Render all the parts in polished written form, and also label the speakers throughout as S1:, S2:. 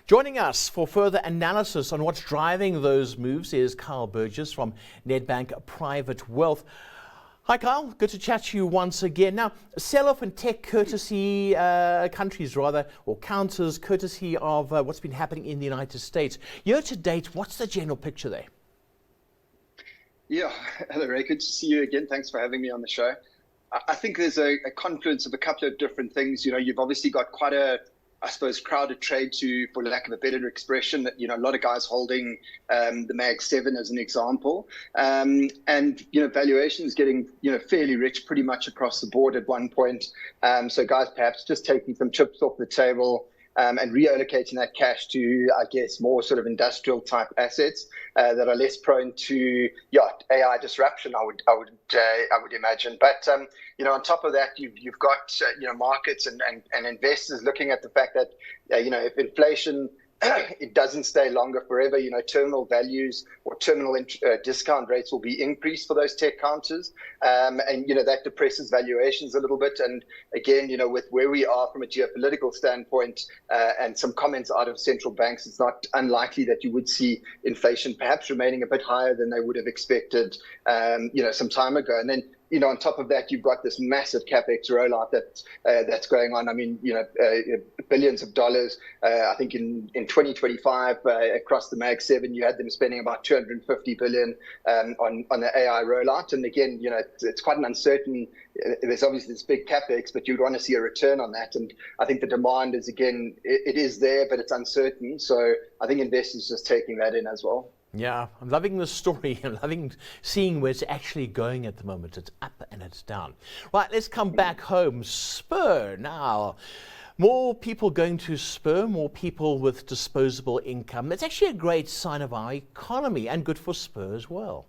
S1: Joining us for further analysis on what's driving those moves is Burgess from Nedbank Private Wealth. Hi Kyle, good to chat to you once again. Now, sell-off in tech courtesy countries or counters courtesy of what's been happening in the United States. Year to date, what's the general picture there?
S2: Yeah, hello Ray, good to see you again. Thanks for having me on the show. I think there's a confluence of a couple of different things. You know, you've obviously got quite a, I suppose, crowded trade for lack of a better expression, that, you know, a lot of guys holding the Mag 7 as an example. And, you know, valuations getting, you know, fairly rich pretty much across the board at one point. So guys perhaps just taking some chips off the table and reallocating that cash to, I guess, more sort of industrial type assets that are less prone to AI disruption, I would imagine. But you know, on top of that, you've got you know, markets and investors looking at the fact that you know, if inflation it doesn't stay longer forever, you know, terminal values or terminal discount rates will be increased for those tech counters. And, you know, that depresses valuations a little bit. And again, you know, with where we are from a geopolitical standpoint and some comments out of central banks, it's not unlikely that you would see inflation perhaps remaining a bit higher than they would have expected, you know, some time ago. And then, you know, on top of that, you've got this massive CapEx rollout that's going on. I mean, you know, billions of dollars. I think in 2025 across the Mag 7, you had them spending about 250 billion on the AI rollout. And again, you know, it's quite an uncertain. There's obviously this big CapEx, but you'd want to see a return on that. And I think the demand is, again, it is there, but it's uncertain. So I think investors just taking that in as well.
S1: Yeah, I'm loving the story. I'm loving seeing where it's actually going at the moment. It's up and it's down. Right, let's come back home. Spur now. More people going to Spur, more people with disposable income. That's actually a great sign of our economy and good for Spur as well.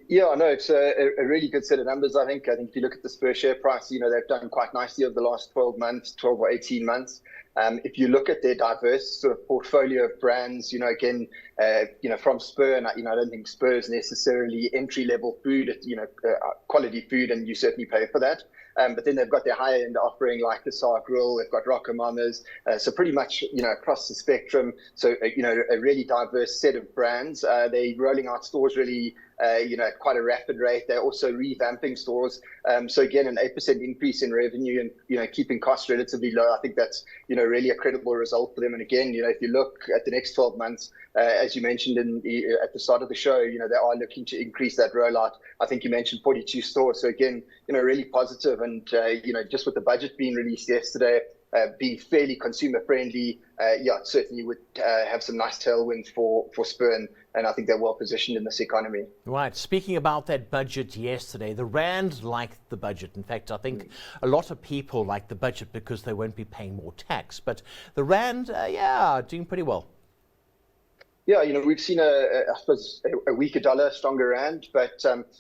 S2: Yeah, no, it's a really good set of numbers. I think if you look at the Spur share price, you know, they've done quite nicely over the last 12 or 18 months. If you look at their diverse sort of portfolio of brands, you know, again, you know, from Spur, and you know, I don't think Spur is necessarily entry-level food. It's, you know, quality food, and you certainly pay for that. But then they've got their higher-end offering like the Saar Grill. They've got Rocker Mamas. So pretty much, you know, across the spectrum. So you know, a really diverse set of brands. They're rolling out stores really, you know, at quite a rapid rate. They're also revamping stores. So again, an 8% increase in revenue and, you know, keeping costs relatively low. I think that's, you know, really a credible result for them. And again, you know, if you look at the next 12 months, as you mentioned at the start of the show, you know, they are looking to increase that rollout. I think you mentioned 42 stores. So again, you know, really positive. And, you know, just with the budget being released yesterday, being fairly consumer friendly, certainly would have some nice tailwinds for Spur, and I think they're well positioned in this economy.
S1: Right. Speaking about that budget yesterday, the Rand liked the budget. In fact, I think a lot of people like the budget because they won't be paying more tax. But the Rand, doing pretty well.
S2: Yeah, you know, we've seen I suppose a weaker dollar, stronger Rand, but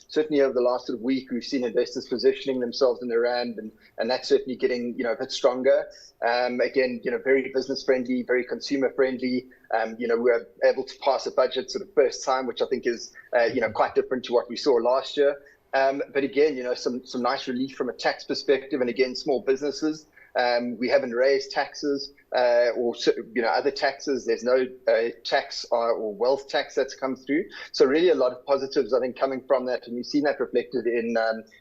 S2: certainly over the last sort of week, we've seen investors positioning themselves in the Rand, and that's certainly getting, you know, a bit stronger. Again, you know, very business friendly, very consumer friendly. You know, we're able to pass a budget sort of first time, which I think is, you know, quite different to what we saw last year. But again, you know, some nice relief from a tax perspective, and again, small businesses. We haven't raised taxes or, you know, other taxes. There's no tax or wealth tax that's come through. So really a lot of positives, I think, coming from that. And we've seen that reflected in,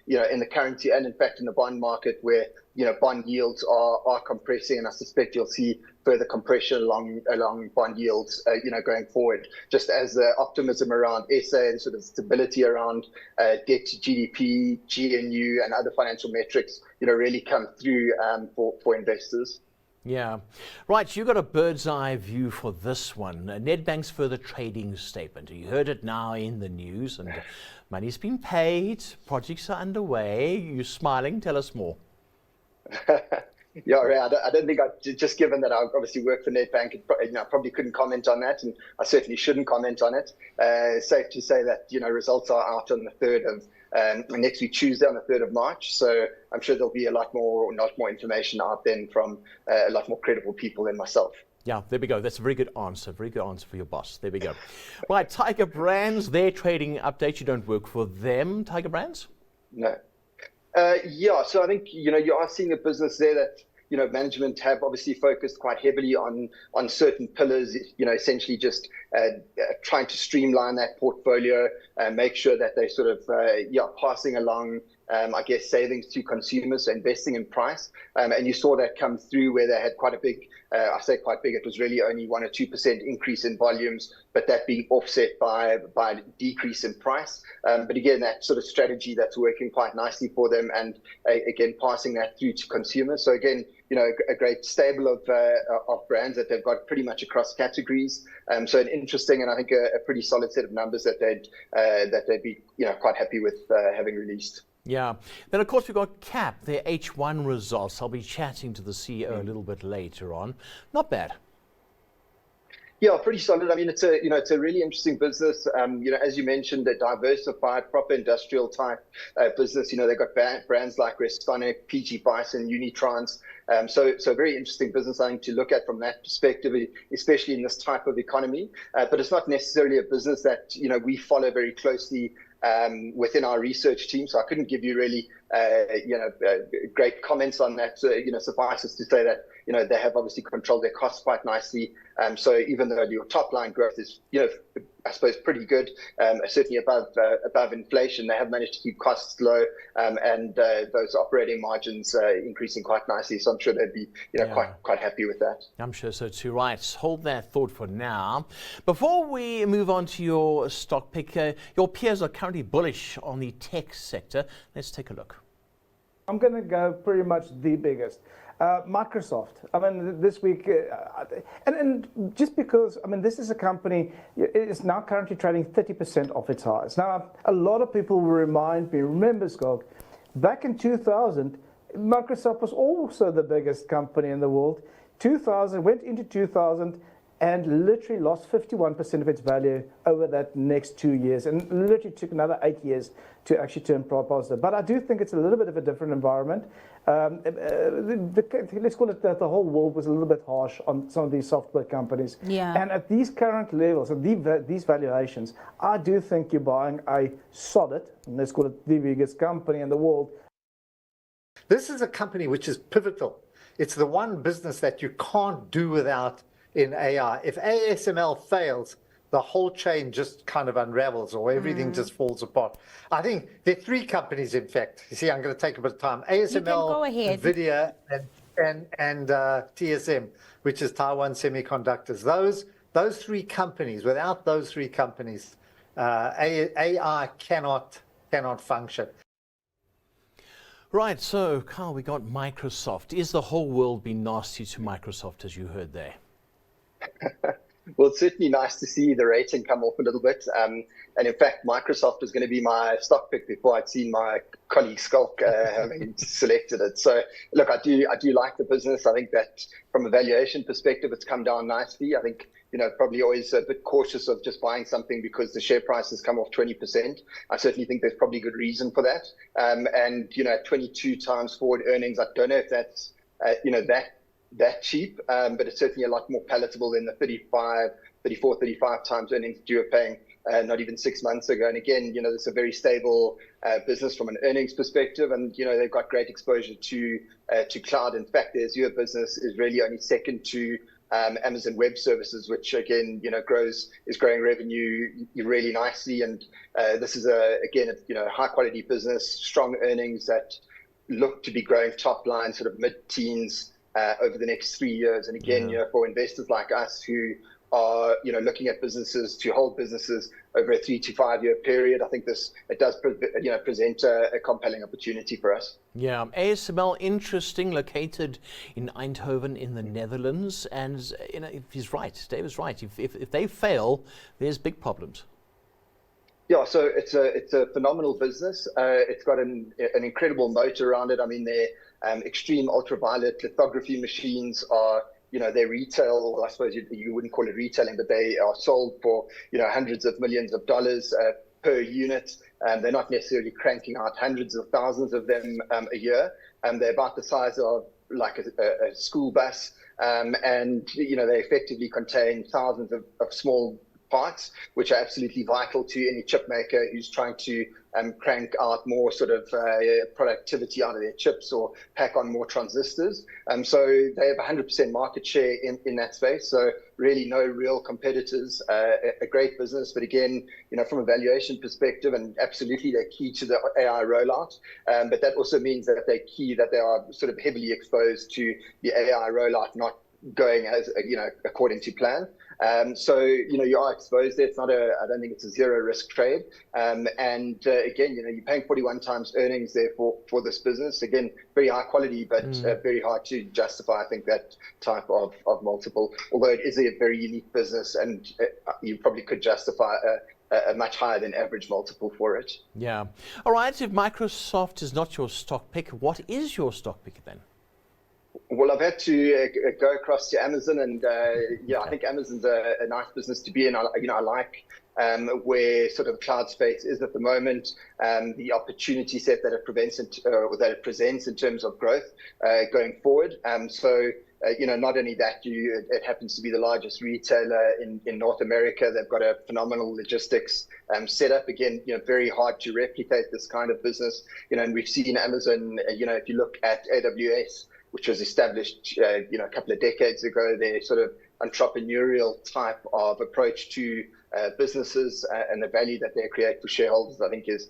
S2: you know, in the currency and in fact in the bond market where, you know, bond yields are compressing. And I suspect you'll see further compression along bond yields, you know, going forward, just as the optimism around SA and sort of stability around debt to GDP, GNU and other financial metrics, you know, really come through for investors.
S1: Yeah. Right, you got a bird's eye view for this one. Nedbank's further trading statement. You heard it now in the news, and money's been paid, projects are underway. You're smiling, tell us more.
S2: Yeah, I don't think just given that I obviously work for Nedbank, you know, I probably couldn't comment on that, and I certainly shouldn't comment on it. Safe to say that, you know, results are out on the 3rd of next week, Tuesday, on the 3rd of March. So I'm sure there'll be a lot more information out then from a lot more credible people than myself.
S1: Yeah, there we go. That's a very good answer. Very good answer for your boss. There we go. Right, Tiger Brands, their trading update. You don't work for them, Tiger Brands?
S2: No. Yeah, so I think, you know, you are seeing a business there that, management have obviously focused quite heavily on certain pillars, essentially just trying to streamline that portfolio, make sure that they sort of, passing along, I guess, savings to consumers, so investing in price. And you saw that come through where they had quite a big, I say quite big, it was really only 1 or 2% increase in volumes, but that being offset by a decrease in price. But again, that sort of strategy that's working quite nicely for them, and again, passing that through to consumers. So again, a great stable of brands that they've got pretty much across categories. So an interesting and I think a pretty solid set of numbers that they'd be quite happy with having released.
S1: Yeah. Then, of course, we've got KAP, their H1 results. I'll be chatting to the CEO a little bit later on. Not bad.
S2: Yeah, pretty solid. I mean, it's a really interesting business. As you mentioned, a diversified, proper industrial type business. They've got brands like Restonic, PG Bison, Unitrans. So very interesting business, I think, to look at from that perspective, especially in this type of economy. But it's not necessarily a business that, we follow very closely within our research team. So I couldn't give you really, great comments on that. Suffice it to say that, they have obviously controlled their costs quite nicely. So even though your top line growth is, I suppose, pretty good, certainly above inflation, they have managed to keep costs low, and those operating margins increasing quite nicely. So I'm sure they'd be, quite happy with that.
S1: I'm sure so too. Right, hold that thought for now. Before we move on to your stock pick, your peers are currently bullish on the tech sector. Let's take a look.
S3: I'm going to go pretty much the biggest. Microsoft. I mean, this week, and just because, I mean, this is a company, it is now currently trading 30% off its highs. Now, a lot of people will remember, Skog, back in 2000, Microsoft was also the biggest company in the world. Went into 2000 and literally lost 51% of its value over that next 2 years, and literally took another 8 years to actually turn positive. But I do think it's a little bit of a different environment. Let's call it that the whole world was a little bit harsh on some of these software companies.
S4: Yeah.
S3: And at these current levels, at these valuations, I do think you're buying a solid, let's call it the biggest company in the world.
S5: This is a company which is pivotal. It's the one business that you can't do without in AI. If ASML fails, the whole chain just kind of unravels, or everything just falls apart. I think there are 3 companies, in fact. You see, I'm going to take a bit of time. ASML, NVIDIA, and TSM, which is Taiwan Semiconductors. Those 3 companies, without those 3 companies, AI cannot function.
S1: Right, so Carl, we got Microsoft. Is the whole world being nasty to Microsoft, as you heard there?
S2: Well, it's certainly nice to see the rating come off a little bit. And in fact, Microsoft was going to be my stock pick before I'd seen my colleague Skulk having selected it. So look, I do like the business. I think that from a valuation perspective, it's come down nicely. I think, probably always a bit cautious of just buying something because the share price has come off 20%. I certainly think there's probably good reason for that. And, 22 times forward earnings, I don't know if that's, that cheap, but it's certainly a lot more palatable than the 34, 35 times earnings that you were paying not even 6 months ago. And again, it's a very stable business from an earnings perspective, and they've got great exposure to cloud. In fact, their Azure business is really only second to Amazon Web Services, which again, is growing revenue really nicely. And this is a high quality business, strong earnings that look to be growing top line, sort of mid-teens over the next 3 years. And again, for investors like us who are, looking at businesses to hold businesses over a 3 to 5 year period, I think it does present a compelling opportunity for us.
S1: Yeah, ASML, interesting, located in Eindhoven in the Netherlands. And if he's right, Dave is right. If they fail, there's big problems.
S2: Yeah, so it's a phenomenal business. It's got an incredible moat around it. I mean, their extreme ultraviolet lithography machines are, they retail, I suppose you wouldn't call it retailing, but they are sold for, hundreds of millions of dollars per unit. They're not necessarily cranking out hundreds of thousands of them a year. They're about the size of like a school bus. And, they effectively contain thousands of small parts, which are absolutely vital to any chip maker who's trying to crank out more sort of productivity out of their chips or pack on more transistors. So they have 100% market share in that space. So really no real competitors, a great business. But again, from a valuation perspective, and absolutely they're key to the AI rollout. But that also means that they are sort of heavily exposed to the AI rollout not going as according to plan. So you are exposed there. It's not I don't think it's a zero risk trade. And again, you're paying 41 times earnings there for this business. Again, very high quality, but very hard to justify, I think, that type of multiple. Although it is a very unique business, and you probably could justify a much higher than average multiple for it.
S1: Yeah. All right. If Microsoft is not your stock pick, what is your stock pick then?
S2: Well, I've had to go across to Amazon, and I think Amazon's a nice business to be in. I like where sort of cloud space is at the moment, the opportunity set that it presents in terms of growth going forward. So not only that, it happens to be the largest retailer in North America. They've got a phenomenal logistics setup. Again, very hard to replicate this kind of business. And we've seen Amazon. If you look at AWS, which was established, a couple of decades ago, their sort of entrepreneurial type of approach to businesses and the value that they create for shareholders, I think is,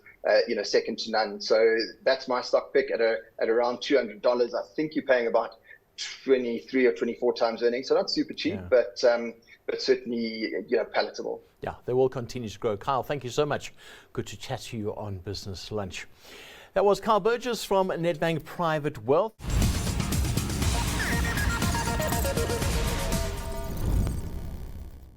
S2: second to none. So that's my stock pick at around $200. I think you're paying about 23 or 24 times earnings, so not super cheap, but certainly palatable.
S1: Yeah, they will continue to grow. Kyle, thank you so much. Good to chat to you on Business Lunch. That was Kyle Burgess from Nedbank Private Wealth.